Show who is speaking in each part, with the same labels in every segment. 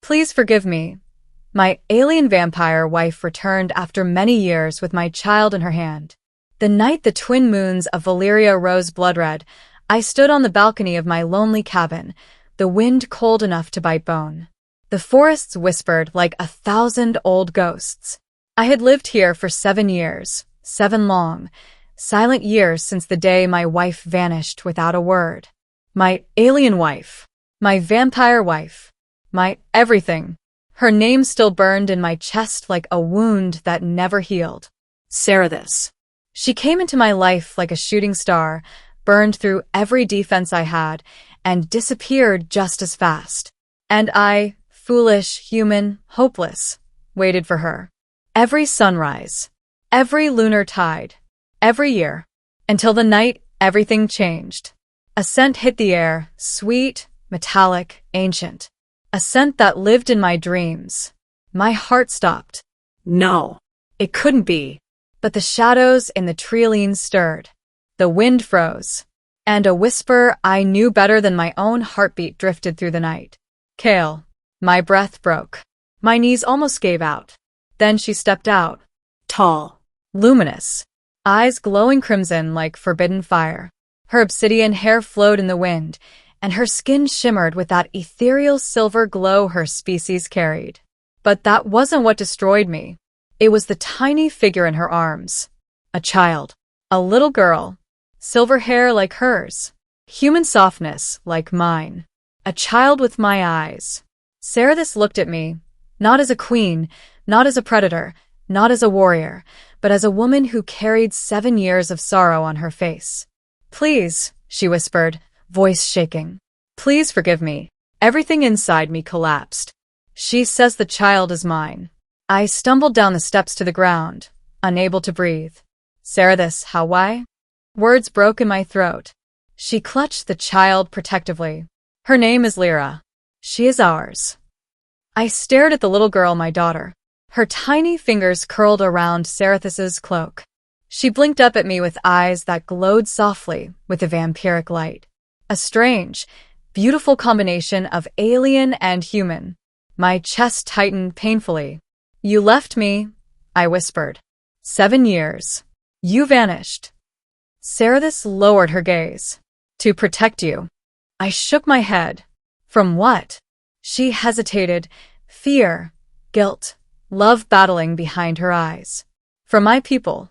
Speaker 1: Please forgive me. My alien vampire wife returned after many years with my child in her hand. The night the twin moons of Valyria rose blood-red, I stood on the balcony of my lonely cabin, the wind cold enough to bite bone. The forests whispered like 1,000 old ghosts. I had lived here for 7 years, 7 long, silent years since the day my wife vanished without a word. My alien wife. My vampire wife. My everything. Her name still burned in my chest like a wound that never healed. Sarathis. She came into my life like a shooting star, burned through every defense I had, and disappeared just as fast. And I, foolish, human, hopeless, waited for her. Every sunrise, every lunar tide, every year, until the night everything changed. A scent hit the air, sweet, metallic, ancient. A scent that lived in my dreams. My heart stopped. No, it couldn't be. But the shadows in the treeline stirred. The wind froze. And a whisper I knew better than my own heartbeat drifted through the night. Kale. My breath broke. My knees almost gave out. Then she stepped out. Tall. Luminous. Eyes glowing crimson like forbidden fire. Her obsidian hair flowed in the wind, and her skin shimmered with that ethereal silver glow her species carried. But that wasn't what destroyed me. It was the tiny figure in her arms. A child. A little girl. Silver hair like hers. Human softness like mine. A child with my eyes. Sarathis looked at me, not as a queen, not as a predator, not as a warrior, but as a woman who carried 7 years of sorrow on her face. Please, she whispered, voice shaking. Please forgive me. Everything inside me collapsed. She says the child is mine. I stumbled down the steps to the ground, unable to breathe. Sarathis, how why? Words broke in my throat. She clutched the child protectively. Her name is Lyra. She is ours. I stared at the little girl, my daughter. Her tiny fingers curled around Sarathis's cloak. She blinked up at me with eyes that glowed softly with a vampiric light. A strange, beautiful combination of alien and human. My chest tightened painfully. You left me, I whispered. 7 years. You vanished. Sarathis lowered her gaze. To protect you. I shook my head. From what? She hesitated, fear, guilt, love battling behind her eyes. From my people.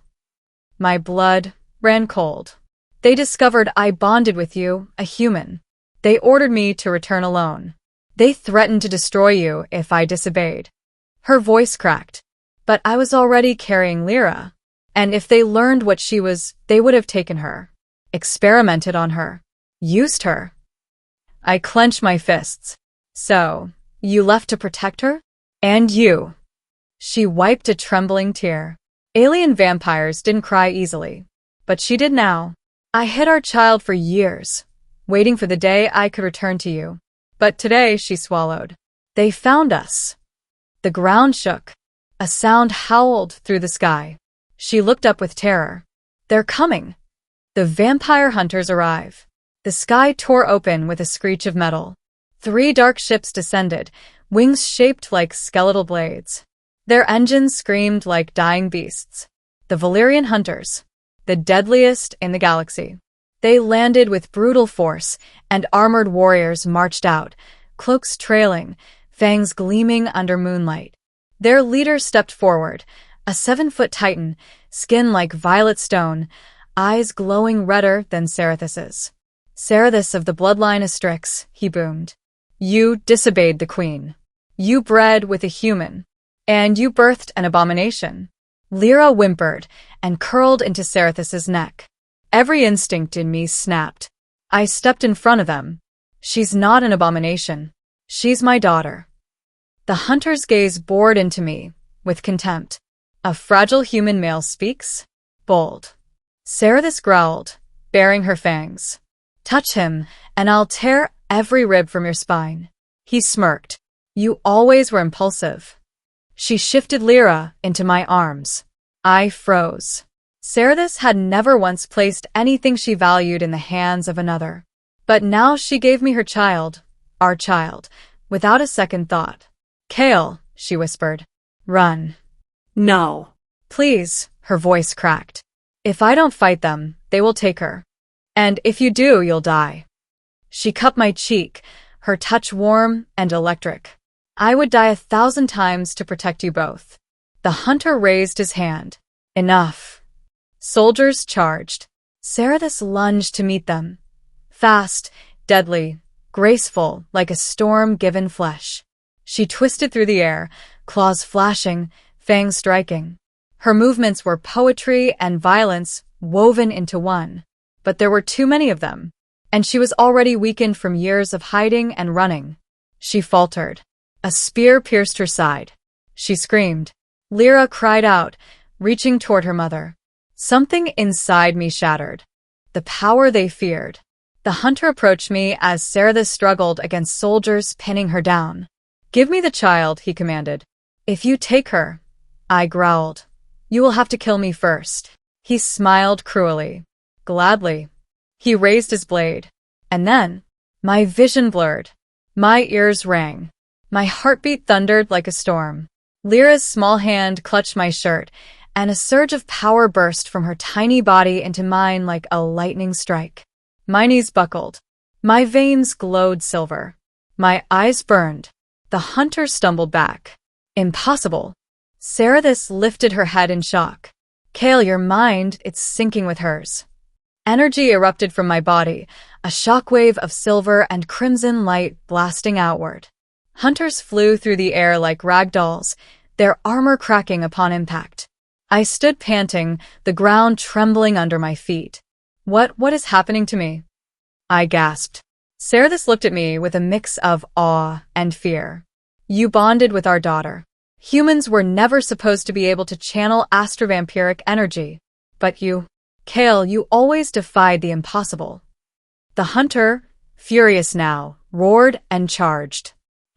Speaker 1: My blood ran cold. They discovered I bonded with you, a human. They ordered me to return alone. They threatened to destroy you if I disobeyed. Her voice cracked. But I was already carrying Lyra. And if they learned what she was, they would have taken her. Experimented on her. Used her. I clenched my fists. So, you left to protect her? And you. She wiped a trembling tear. Alien vampires didn't cry easily. But she did now. I hid our child for years, waiting for the day I could return to you. But today, she swallowed. They found us. The ground shook. A sound howled through the sky. She looked up with terror. They're coming. The vampire hunters arrive. The sky tore open with a screech of metal. 3 dark ships descended, wings shaped like skeletal blades. Their engines screamed like dying beasts. The Valyrian hunters. The deadliest in the galaxy. They landed with brutal force, and armored warriors marched out, cloaks trailing, fangs gleaming under moonlight. Their leader stepped forward, a 7-foot titan, skin like violet stone, eyes glowing redder than Sarathis's. Sarathis of the bloodline Astrix, he boomed. You disobeyed the queen. You bred with a human. And you birthed an abomination. Lyra whimpered and curled into Sarathis's neck. Every instinct in me snapped. I stepped in front of them. She's not an abomination. She's my daughter. The hunter's gaze bored into me, with contempt. A fragile human male speaks? Bold. Sarathis growled, baring her fangs. Touch him, and I'll tear every rib from your spine. He smirked. You always were impulsive. She shifted Lyra into my arms. I froze. Sarathis had never once placed anything she valued in the hands of another. But now she gave me her child, our child, without a second thought. Kale, she whispered. Run.
Speaker 2: No.
Speaker 1: Please, her voice cracked. If I don't fight them, they will take her. And if you do, you'll die. She cupped my cheek, her touch warm and electric. I would die 1,000 times to protect you both. The hunter raised his hand. Enough. Soldiers charged. Sarathis lunged to meet them. Fast, deadly, graceful, like a storm given flesh. She twisted through the air, claws flashing, fangs striking. Her movements were poetry and violence woven into one. But there were too many of them, and she was already weakened from years of hiding and running. She faltered. A spear pierced her side. She screamed. Lyra cried out, reaching toward her mother. Something inside me shattered. The power they feared. The hunter approached me as Sarathis struggled against soldiers pinning her down. Give me the child, he commanded. If you take her, I growled. You will have to kill me first. He smiled cruelly. Gladly. He raised his blade. And then, my vision blurred. My ears rang. My heartbeat thundered like a storm. Lyra's small hand clutched my shirt, and a surge of power burst from her tiny body into mine like a lightning strike. My knees buckled. My veins glowed silver. My eyes burned. The hunter stumbled back. Impossible. Sarathis lifted her head in shock. Kale, your mind, it's syncing with hers. Energy erupted from my body, a shockwave of silver and crimson light blasting outward. Hunters flew through the air like rag dolls, their armor cracking upon impact. I stood panting, the ground trembling under my feet. What is happening to me? I gasped. Sarathis looked at me with a mix of awe and fear. You bonded with our daughter. Humans were never supposed to be able to channel astrovampiric energy. But you, Kale, you always defied the impossible. The hunter, furious now, roared and charged.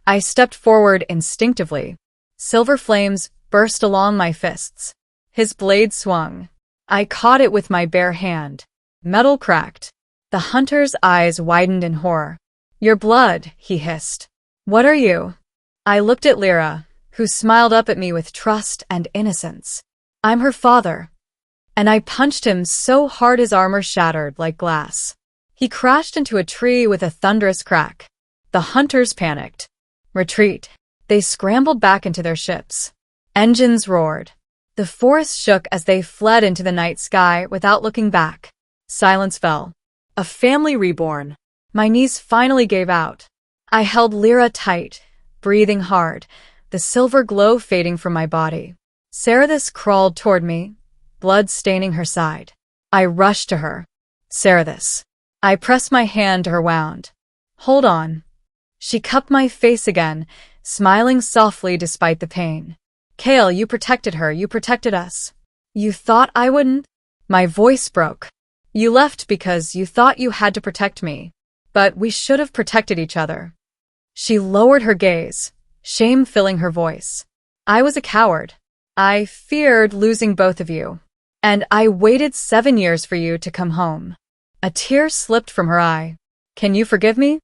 Speaker 1: I stepped forward instinctively. Silver flames burst along my fists. His blade swung. I caught it with my bare hand. Metal cracked. The hunter's eyes widened in horror. Your blood, he hissed. What are you? I looked at Lyra, who smiled up at me with trust and innocence. I'm her father. And I punched him so hard his armor shattered like glass. He crashed into a tree with a thunderous crack. The hunters panicked. Retreat. They scrambled back into their ships. Engines roared. The forest shook as they fled into the night sky without looking back. Silence fell. A family reborn. My knees finally gave out. I held Lyra tight, breathing hard, the silver glow fading from my body. Sarathis crawled toward me, blood staining her side. I rushed to her. Sarathis. I pressed my hand to her wound. Hold on. She cupped my face again, smiling softly despite the pain. Kale, you protected her, you protected us. You thought I wouldn't? My voice broke. You left because you thought you had to protect me. But we should have protected each other. She lowered her gaze, shame filling her voice. I was a coward. I feared losing both of you. And I waited 7 years for you to come home. A tear slipped from her eye. Can you forgive me?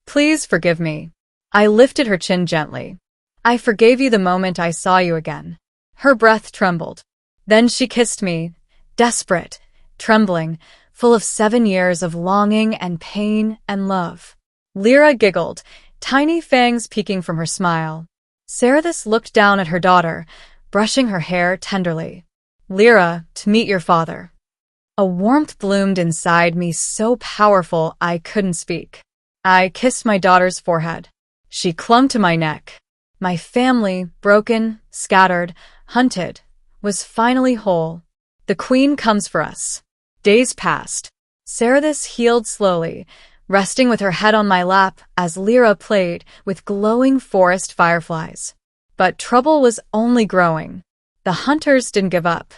Speaker 1: Please forgive me. I lifted her chin gently. I forgave you the moment I saw you again. Her breath trembled. Then she kissed me, desperate, trembling, full of 7 years of longing and pain and love. Lyra giggled, tiny fangs peeking from her smile. Sarathis looked down at her daughter, brushing her hair tenderly. Lyra, to meet your father. A warmth bloomed inside me so powerful I couldn't speak. I kissed my daughter's forehead. She clung to my neck. My family, broken, scattered, hunted, was finally whole. The queen comes for us. Days passed. Sarathis healed slowly, resting with her head on my lap as Lyra played with glowing forest fireflies. But trouble was only growing. The hunters didn't give up.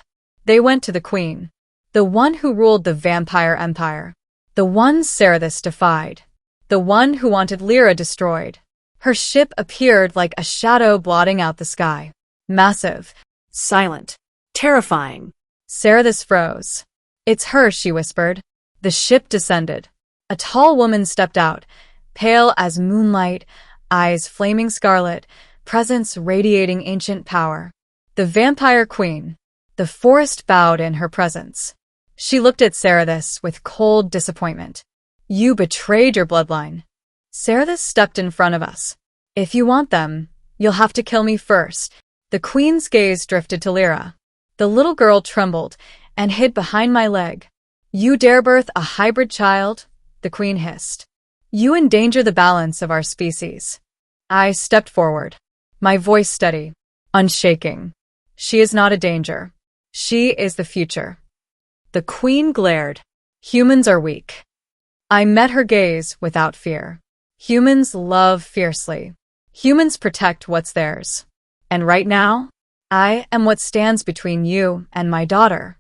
Speaker 1: They went to the queen, the one who ruled the vampire empire, the one Sarathis defied, the one who wanted Lyra destroyed. Her ship appeared like a shadow blotting out the sky. Massive,
Speaker 2: Silent. Terrifying.
Speaker 1: Sarathis froze. It's her, she whispered. The ship descended. A tall woman stepped out, pale as moonlight, eyes flaming scarlet, presence radiating ancient power. The vampire queen. The forest bowed in her presence. She looked at Cerathis with cold disappointment. You betrayed your bloodline. Cerathis stepped in front of us. If you want them, you'll have to kill me first. The queen's gaze drifted to Lyra. The little girl trembled and hid behind my leg. You dare birth a hybrid child? The queen hissed. You endanger the balance of our species. I stepped forward, my voice steady, unshaking. She is not a danger. She is the future. The queen glared. Humans are weak. I met her gaze without fear. Humans love fiercely. Humans protect what's theirs. And right now, I am what stands between you and my daughter.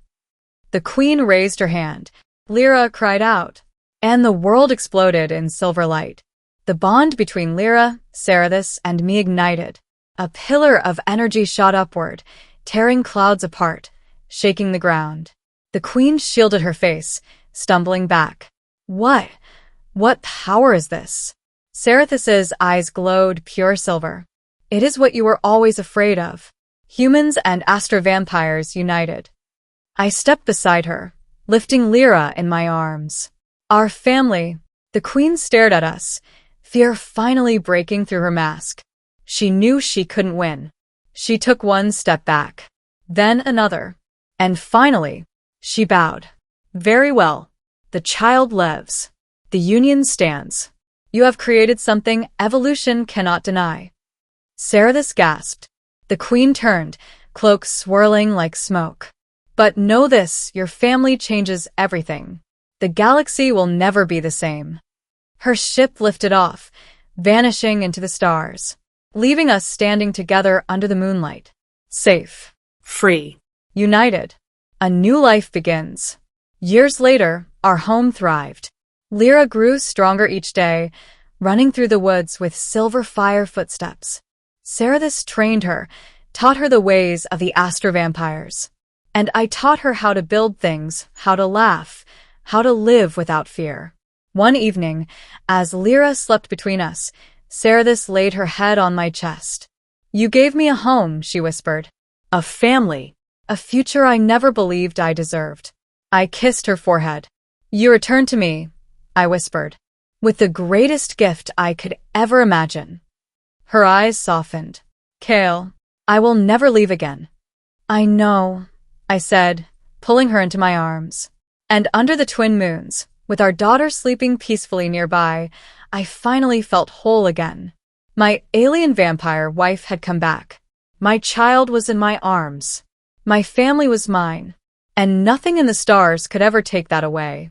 Speaker 1: The queen raised her hand. Lyra cried out, and the world exploded in silver light. The bond between Lyra, Cerathis, and me ignited. A pillar of energy shot upward, tearing clouds apart, shaking the ground. The queen shielded her face, stumbling back. What power is this? Cerathis's eyes glowed pure silver. It is what you were always afraid of. Humans and astro-vampires united. I stepped beside her, lifting Lyra in my arms. Our family. The queen stared at us, fear finally breaking through her mask. She knew she couldn't win. She took one step back, then another, and finally, she bowed. Very well. The child lives. The union stands. You have created something evolution cannot deny. Cerathis gasped. The queen turned, cloak swirling like smoke. But know this, your family changes everything. The galaxy will never be the same. Her ship lifted off, vanishing into the stars, leaving us standing together under the moonlight. Safe.
Speaker 2: Free.
Speaker 1: United. A new life begins. Years later, our home thrived. Lyra grew stronger each day, running through the woods with silver fire footsteps. Cerathis trained her, taught her the ways of the astro-vampires. And I taught her how to build things, how to laugh, how to live without fear. One evening, as Lyra slept between us, Cerathis laid her head on my chest. You gave me a home, she whispered. A family. A future I never believed I deserved. I kissed her forehead. You returned to me, I whispered, with the greatest gift I could ever imagine. Her eyes softened. Kale, I will never leave again. I know, I said, pulling her into my arms. And under the twin moons, with our daughter sleeping peacefully nearby, I finally felt whole again. My alien vampire wife had come back. My child was in my arms. My family was mine. And nothing in the stars could ever take that away.